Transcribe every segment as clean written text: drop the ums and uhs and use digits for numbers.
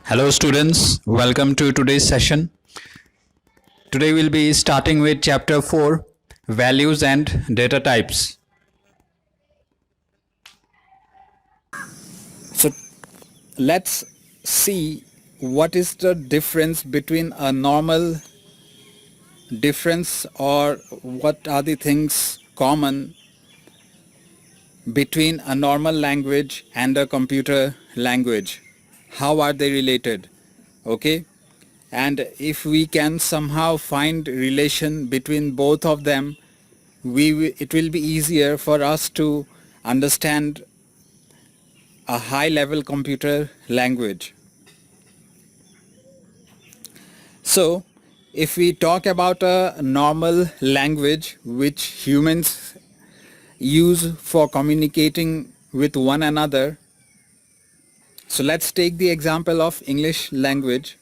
Hello students, welcome to today's session. Today we'll be starting with chapter 4, values and data types. So let's see what is the difference between a normal difference, or what are the things common between a normal language and a computer language. How are they related? Okay, and if we can somehow find relation between both of them, it will be easier for us to understand a high level computer language. So if we talk about a normal language which humans use for communicating with one another, so let's take the example of English language.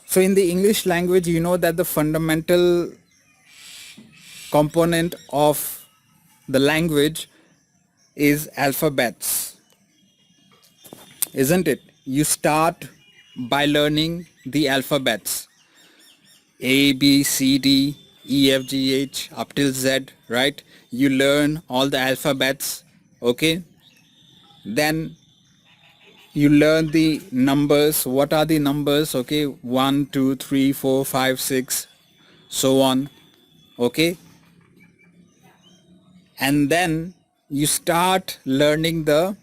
So in the English language, you know that the fundamental component of the language is alphabets, isn't it? You start by learning the alphabets: A, B, C, D, E, F, G, H up till Z, right? You learn all the alphabets, okay? Then you learn the numbers. What are the numbers? Okay, 1, 2, 3, 4, 5, 6, so on, okay? And then you start learning the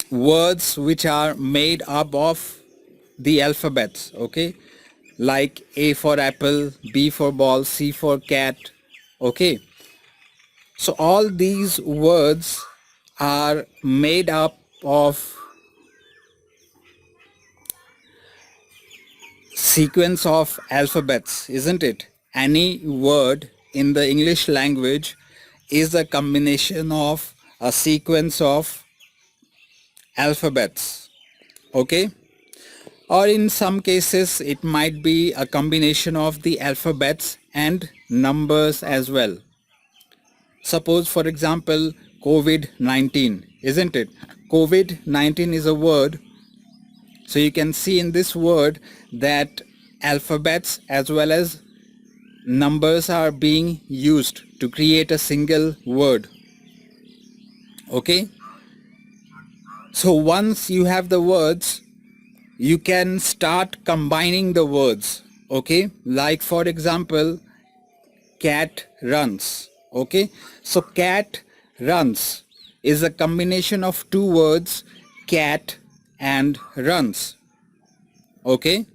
words which are made up of the alphabets, okay? Like A for apple, B for ball, C for cat, okay? So all these words are made up of sequence of alphabets, isn't it? Any word in the English language is a combination of a sequence of alphabets, okay? Or in some cases it might be a combination of the alphabets and numbers as well. Suppose, for example, COVID-19, isn't it? COVID-19 is a word. So you can see in this word that alphabets as well as numbers are being used to create a single word. Okay? So once you have the words, you can start combining the words. Okay? Like for example, cat runs. Okay? So cat runs is a combination of two words, cat and runs. Okay?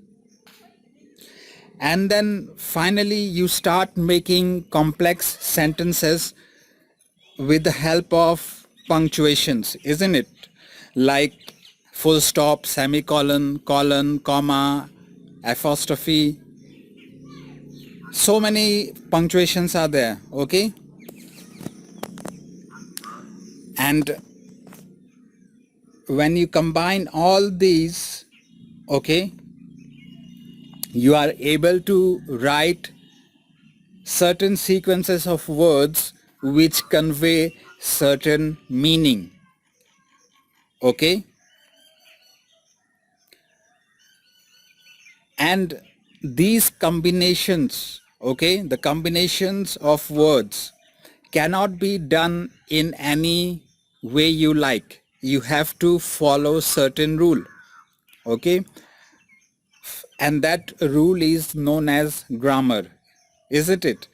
And then finally you start making complex sentences with the help of punctuations, isn't it? Like full stop, semicolon, colon, comma, apostrophe. So many punctuations are there, okay? And when you combine all these, okay, you are able to write certain sequences of words which convey certain meaning, okay? And these combinations, okay, the combinations of words cannot be done in any way you like. You have to follow certain rule, okay? And that rule is known as grammar, isn't it?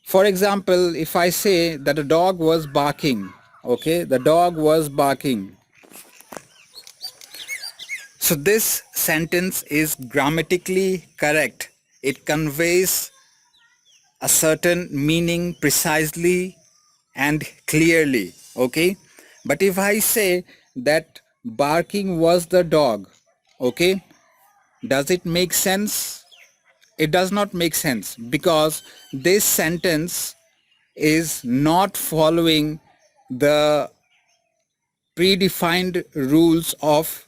For example, if I say that a dog was barking, okay, the dog was barking. So this sentence is grammatically correct. It conveys a certain meaning precisely and clearly, okay? But if I say that barking was the dog, okay, does it make sense? It does not make sense, because this sentence is not following the predefined rules of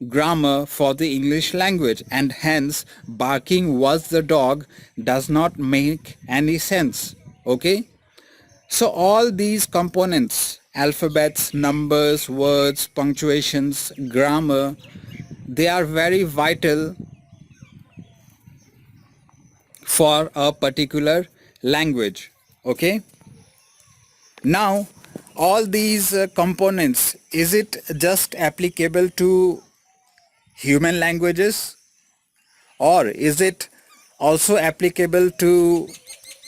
grammar for the English language, and hence barking was the dog does not make any sense, okay? So all these components, alphabets, numbers, words, punctuations, grammar, they are very vital for a particular language. Okay. Now, all these components, is it just applicable to human languages, or is it also applicable to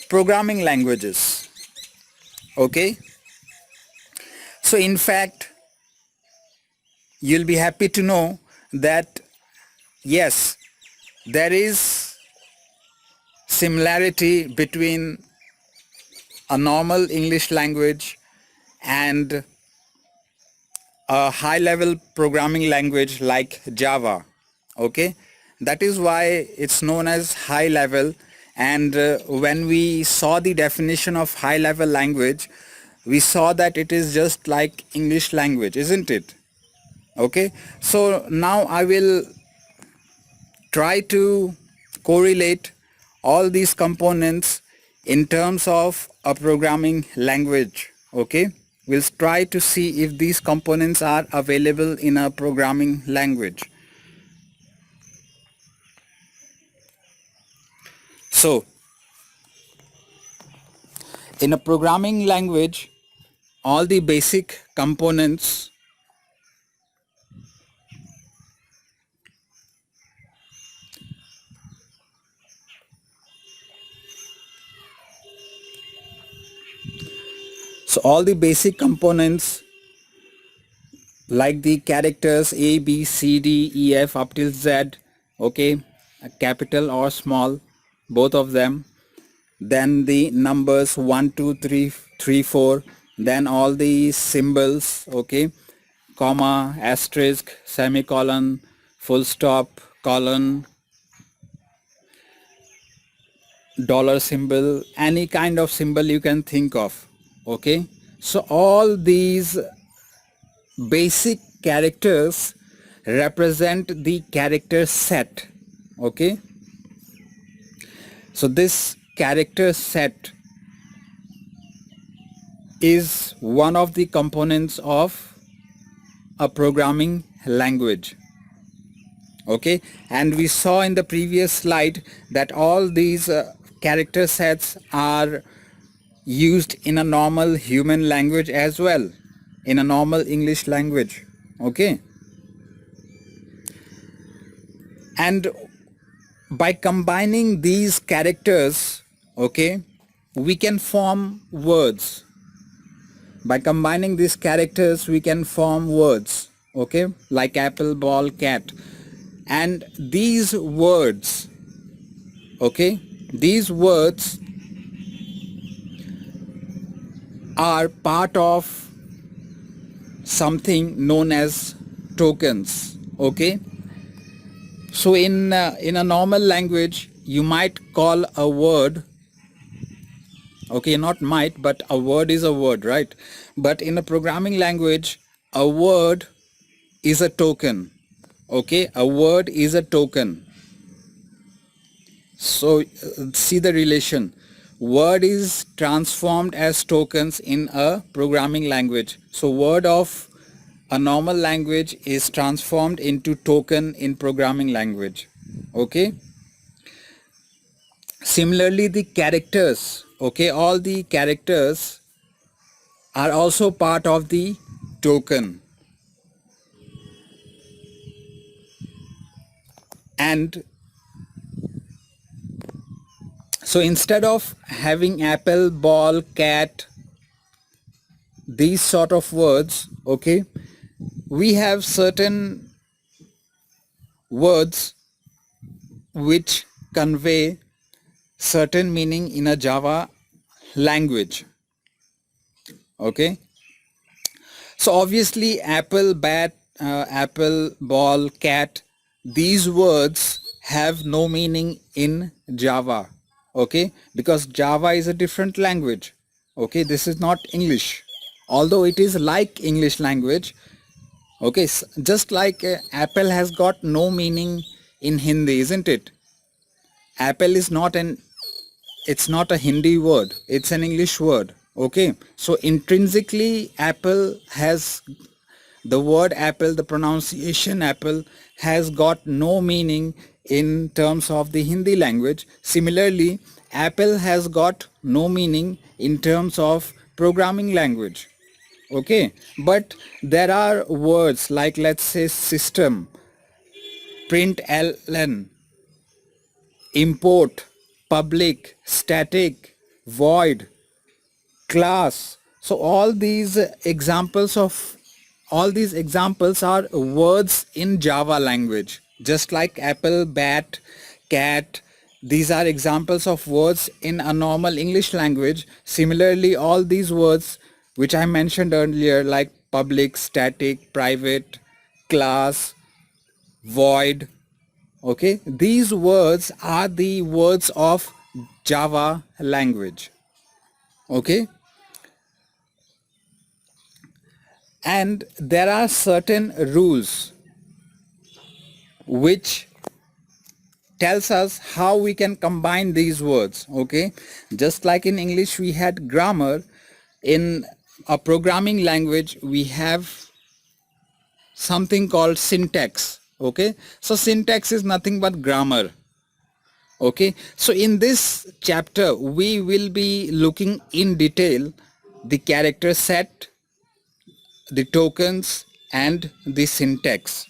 programming languages? Okay. So in fact, you'll be happy to know that yes, there is similarity between a normal English language and a high level programming language like Java. Okay, that is why it's known as high level. And when we saw the definition of high level language, we saw that it is just like English language, isn't it? Okay, so now I will try to correlate all these components in terms of a programming language. Okay, we'll try to see if these components are available in a programming language. So in a programming language, all the basic components like the characters A, B, C, D, E, F up till Z, okay, capital or small, both of them. Then the numbers 1, 2, 3, 3, 4. Then all the symbols, okay, comma, asterisk, semicolon, full stop, colon, dollar symbol, any kind of symbol you can think of. Okay, so all these basic characters represent the character set. Okay, so this character set is one of the components of a programming language. Okay, and we saw in the previous slide that all these character sets are used in a normal human language as well, in a normal English language. Okay, and by combining these characters, okay, we can form words. By combining these characters we can form words, okay, like apple, ball, cat. And these words, okay, these words are part of something known as tokens. Okay, so in a normal language you might call a word, okay, not might, but a word is a word, right? But in a programming language, a word is a token. Okay, a word is a token. So see the relation. Word is transformed as tokens in a programming language. So word of a normal language is transformed into token in programming language. Okay, similarly the characters, okay, all the characters are also part of the token. And so instead of having apple, ball, cat, these sort of words, okay, we have certain words which convey certain meaning in a Java language. Okay, so obviously apple, bat, apple, ball, cat, these words have no meaning in Java. Okay, because Java is a different language. Okay, this is not English, although it is like English language. Okay, just like apple has got no meaning in Hindi, isn't it? Apple is not an, it's not a Hindi word, it's an English word. Okay, so intrinsically apple has the word apple, the pronunciation apple has got no meaning in terms of the Hindi language. Similarly, apple has got no meaning in terms of programming language. Okay, but there are words like, let's say, system, println, import, public, static, void, class. So all these examples are words in Java language, just like apple, bat, cat. These are examples of words in a normal English language. Similarly, all these words which I mentioned earlier, like public, static, private, class, void, okay, these words are the words of Java language. Okay, and there are certain rules which tells us how we can combine these words. Okay, just like in English we had grammar, in a programming language we have something called syntax. Okay, so syntax is nothing but grammar. Okay, so in this chapter we will be looking in detail the character set, the tokens and the syntax.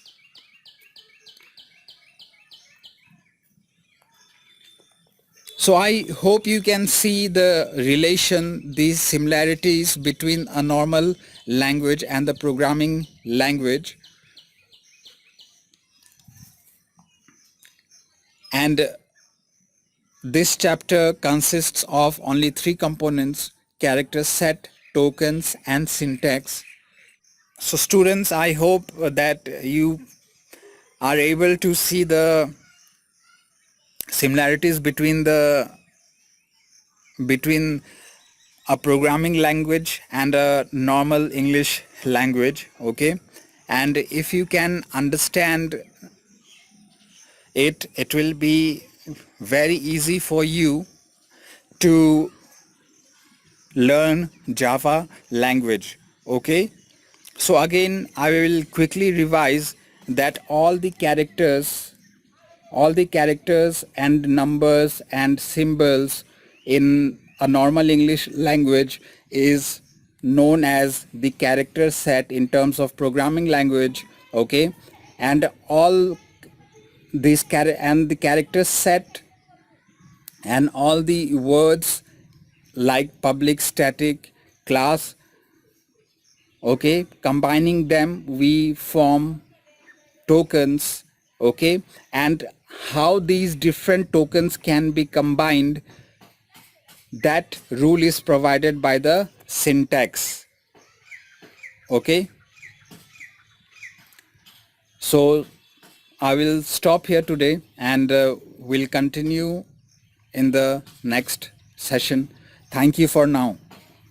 So I hope you can see the relation, these similarities between a normal language and the programming language. And this chapter consists of only three components: character set, tokens and syntax. So students, I hope that you are able to see the similarities between a programming language and a normal English language. Okay, and if you can understand it, it will be very easy for you to learn Java language. Okay, so again I will quickly revise that all the characters and numbers and symbols in a normal English language is known as the character set in terms of programming language. Okay, and all and the character set and all the words like public, static, class, okay, combining them we form tokens. Okay, and how these different tokens can be combined, that rule is provided by the syntax. Okay, so I will stop here today and we'll continue in the next session. Thank you for now.